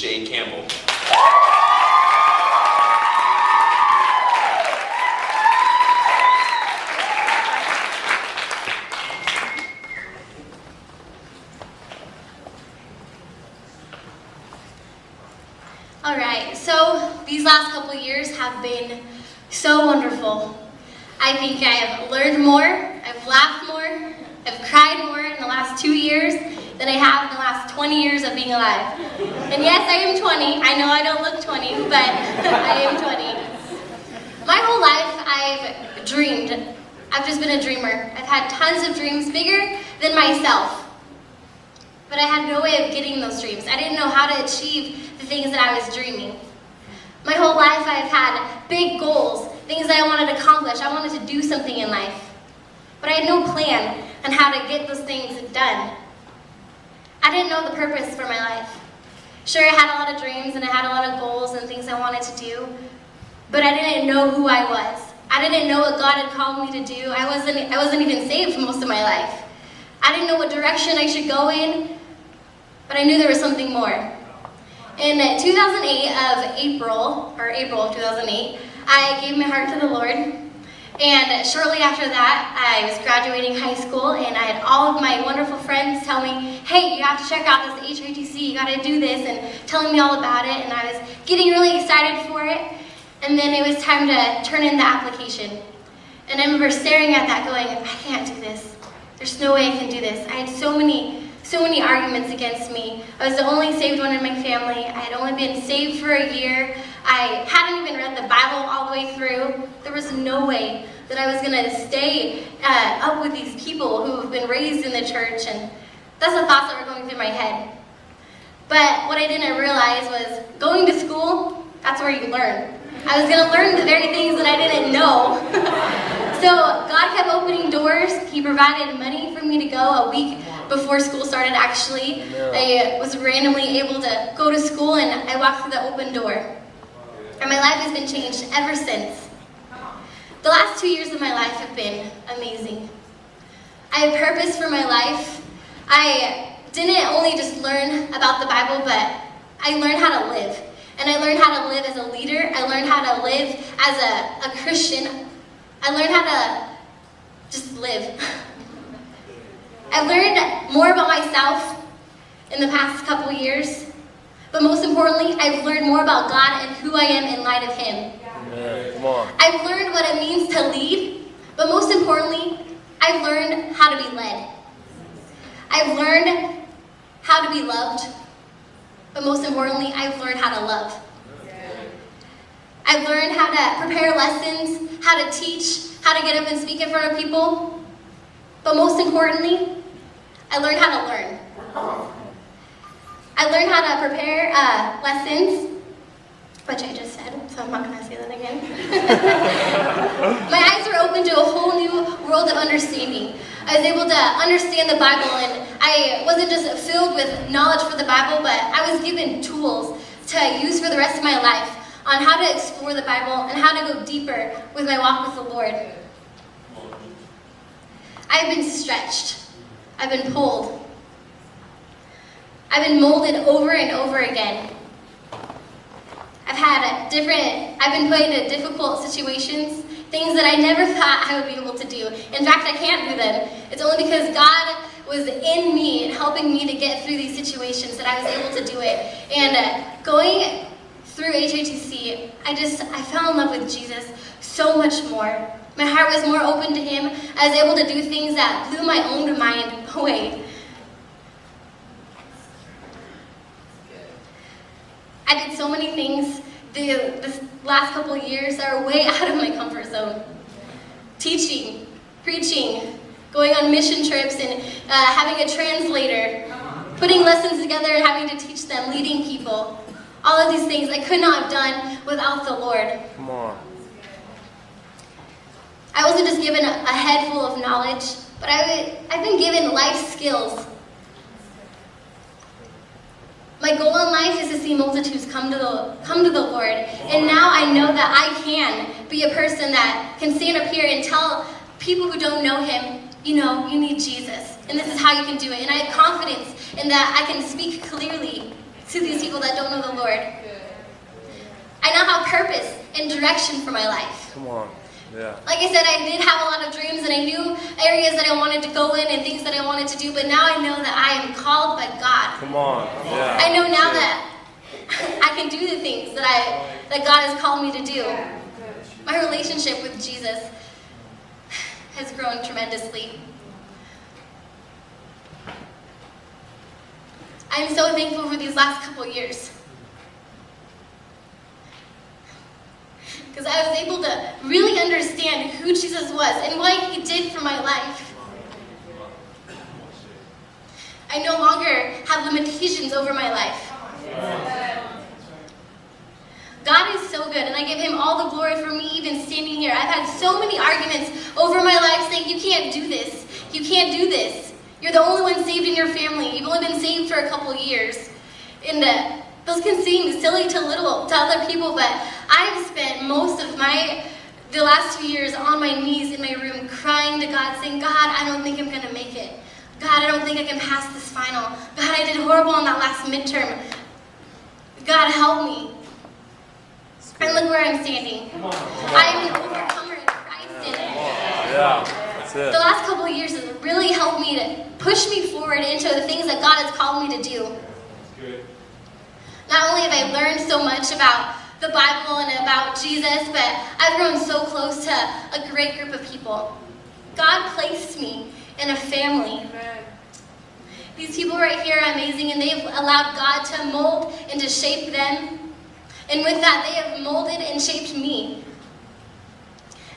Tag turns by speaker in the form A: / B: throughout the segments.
A: Shaye Campbell.
B: All right, so these last couple of years have been so wonderful. I think I have learned more, I've laughed more, I've cried more in the last 2 years than I have in the last 20 years of being alive. And yes, I am 20. I know I don't look 20, but I am 20. My whole life I've dreamed. I've just been a dreamer. I've had tons of dreams bigger than myself. But I had no way of getting those dreams. I didn't know how to achieve the things that I was dreaming. My whole life I've had big goals, things that I wanted to accomplish. I wanted to do something in life. But I had no plan on how to get those things done. I didn't know the purpose for my life. Sure, I had a lot of dreams and I had a lot of goals and things I wanted to do, but I didn't know who I was. I didn't know what God had called me to do. I wasn't even saved most of my life. I didn't know what direction I should go in, but I knew there was something more. In 2008 of April of 2008, I gave my heart to the Lord. And shortly after that, I was graduating high school, and I had all of my wonderful friends tell me, hey, you have to check out this HITC, you got to do this, and telling me all about it, and I was getting really excited for it. And then it was time to turn in the application. And I remember staring at that going, I can't do this. There's no way I can do this. I had so many arguments against me. I was the only saved one in my family. I had only been saved for a year. I hadn't even read the Bible all the way through. There was no way that I was going to stay up with these people who have been raised in the church, and that's the thoughts that were going through my head. But what I didn't realize was going to school, that's where you learn. I was going to learn the very things that I didn't know. So God kept opening doors. He provided money for me to go a week before school started, actually. I was randomly able to go to school, and I walked through the open door. And my life has been changed ever since. The last 2 years of my life have been amazing. I have purpose for my life. I didn't only just learn about the Bible, but I learned how to live. And I learned how to live as a leader. I learned how to live as a Christian. I learned how to just live. I've learned more about myself in the past couple years, but most importantly, I've learned more about God and who I am in light of Him.
C: Yeah, come on.
B: I've learned what it means to lead, but most importantly, I've learned how to be led. I've learned how to be loved, but most importantly, I've learned how to love. I've learned how to prepare lessons, how to teach, how to get up and speak in front of people, but most importantly, I learned how to learn. I learned how to prepare lessons, which I just said, so I'm not going to say that again. My eyes were open to a whole new world of understanding. I was able to understand the Bible, and I wasn't just filled with knowledge for the Bible, but I was given tools to use for the rest of my life on how to explore the Bible and how to go deeper with my walk with the Lord. I've been stretched. I've been pulled. I've been molded over and over again. I've been put into difficult situations, things that I never thought I would be able to do. In fact, I can't do them. It's only because God was in me and helping me to get through these situations that I was able to do it. And going through HITC, I fell in love with Jesus so much more. My heart was more open to Him. I was able to do things that blew my own mind away. I did so many things this last couple of years that are way out of my comfort zone. Teaching, preaching, going on mission trips and having a translator, putting lessons together and having to teach them, leading people. All of these things I could not have done without the Lord.
C: Come on.
B: I wasn't just given a head full of knowledge, but I've been given life skills. My goal in life is to see multitudes come to the Lord. And now I know that I can be a person that can stand up here and tell people who don't know Him, you need Jesus. And this is how you can do it. And I have confidence in that I can speak clearly to these people that don't know the Lord. I now have purpose and direction for my life.
A: Come on. Yeah.
B: Like I said, I did have a lot of dreams, and I knew areas that I wanted to go in and things that I wanted to do, but now I know that I am called by God.
A: Come on. Yeah.
B: I know now that I can do the things that God has called me to do. My relationship with Jesus has grown tremendously. I'm so thankful for these last couple years, because I was able to really understand who Jesus was and what he did for my life. I no longer have limitations over my life. God is so good, and I give him all the glory for me even standing here. I've had so many arguments over my life saying, you can't do this, you can't do this. You're the only one saved in your family. You've only been saved for a couple years. And those can seem silly to other people, but I've spent most of the last 2 years on my knees in my room crying to God, saying, God, I don't think I'm going to make it. God, I don't think I can pass this final. God, I did horrible on that last midterm. God, help me. And look where I'm standing. I am an overcomer in Christ.
A: Yeah, that's it.
B: The last couple of years has really helped me to push me forward into the things that God has called me to do. Not only have I learned so much about the Bible and about Jesus, but I've grown so close to a great group of people. God placed me in a family. These people right here are amazing, and they've allowed God to mold and to shape them. And with that, they have molded and shaped me.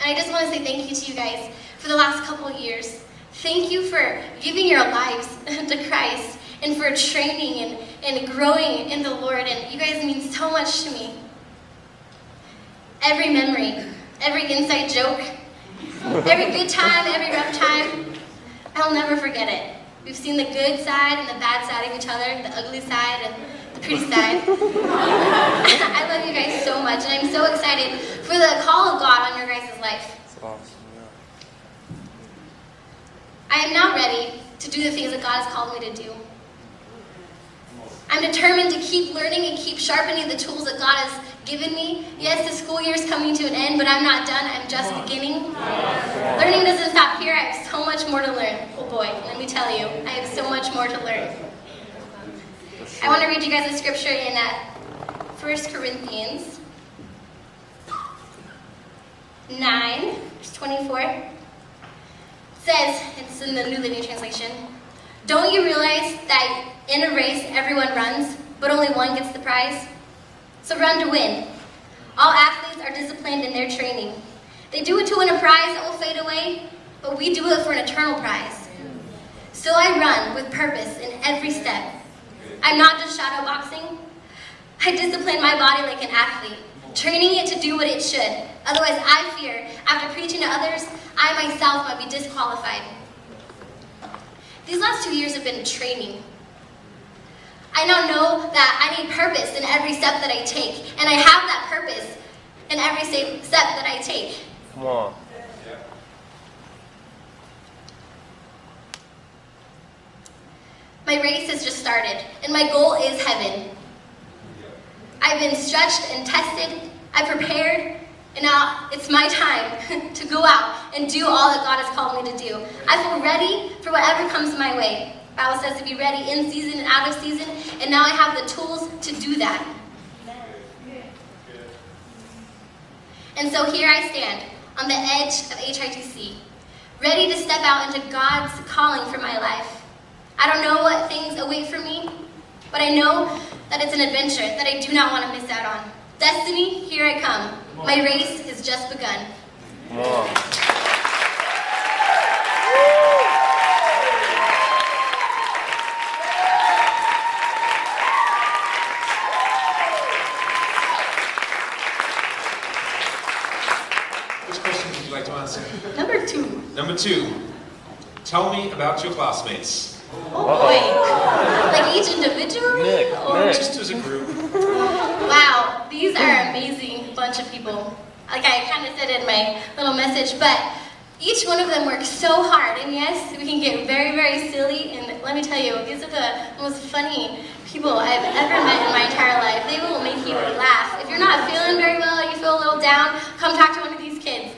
B: And I just want to say thank you to you guys for the last couple of years. Thank you for giving your lives to Christ and for training and growing in the Lord. And you guys mean so much to me. Every memory, every inside joke, every good time, every rough time, I'll never forget it. We've seen the good side and the bad side of each other, the ugly side and the pretty side. I love you guys so much, and I'm so excited for the call of God on your guys' life.
A: That's awesome, yeah.
B: I am now ready to do the things that God has called me to do. I'm determined to keep learning and keep sharpening the tools that God has given me. Yes, the school year is coming to an end, but I'm not done. I'm just beginning. Learning doesn't stop here. I have so much more to learn. Oh boy, let me tell you, I have so much more to learn. I want to read you guys a scripture in 1 Corinthians 9, verse 24. It says, it's in the New Living Translation, don't you realize that in a race everyone runs, but only one gets the prize? So run to win. All athletes are disciplined in their training. They do it to win a prize that will fade away, but we do it for an eternal prize. So I run with purpose in every step. I'm not just shadow boxing. I discipline my body like an athlete, training it to do what it should. Otherwise, I fear, after preaching to others, I myself might be disqualified. These last 2 years have been training. I now know that I need purpose in every step that I take, and I have that purpose in every step that I take.
A: Come on.
B: My race has just started, and my goal is heaven. I've been stretched and tested, I prepared, and now it's my time to go out and do all that God has called me to do. I feel ready for whatever comes my way. The Bible says to be ready in season and out of season, and now I have the tools to do that. And so here I stand on the edge of HITC, ready to step out into God's calling for my life. I don't know what things await for me, but I know that it's an adventure that I do not want to miss out on. Destiny, here I come. My race has just begun.
A: Come on.
C: Which question would you like to answer?
B: Number 2.
C: Number 2. Tell me about your classmates.
B: Oh boy. Like each individual?
A: Nick.
C: Just as a group.
B: Wow, these are an amazing bunch of people. Like I kind of said in my little message, but Each one of them works so hard, and yes, we can get very, very silly, and let me tell you, these are the most funny people I've ever met in my entire life. They will make you laugh. If you're not feeling very well, you feel a little down, come talk to one of these kids.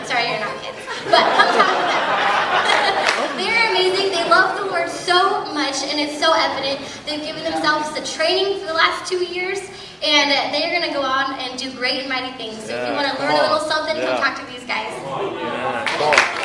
B: Sorry, you're not kids, but come talk to them. They're amazing. They love the Lord so much, and it's so evident. They've given themselves the training for the last 2 years, and they're going to go on and do great and mighty things. So if you want to learn a little something, come talk to these guys.
A: Yeah, come on.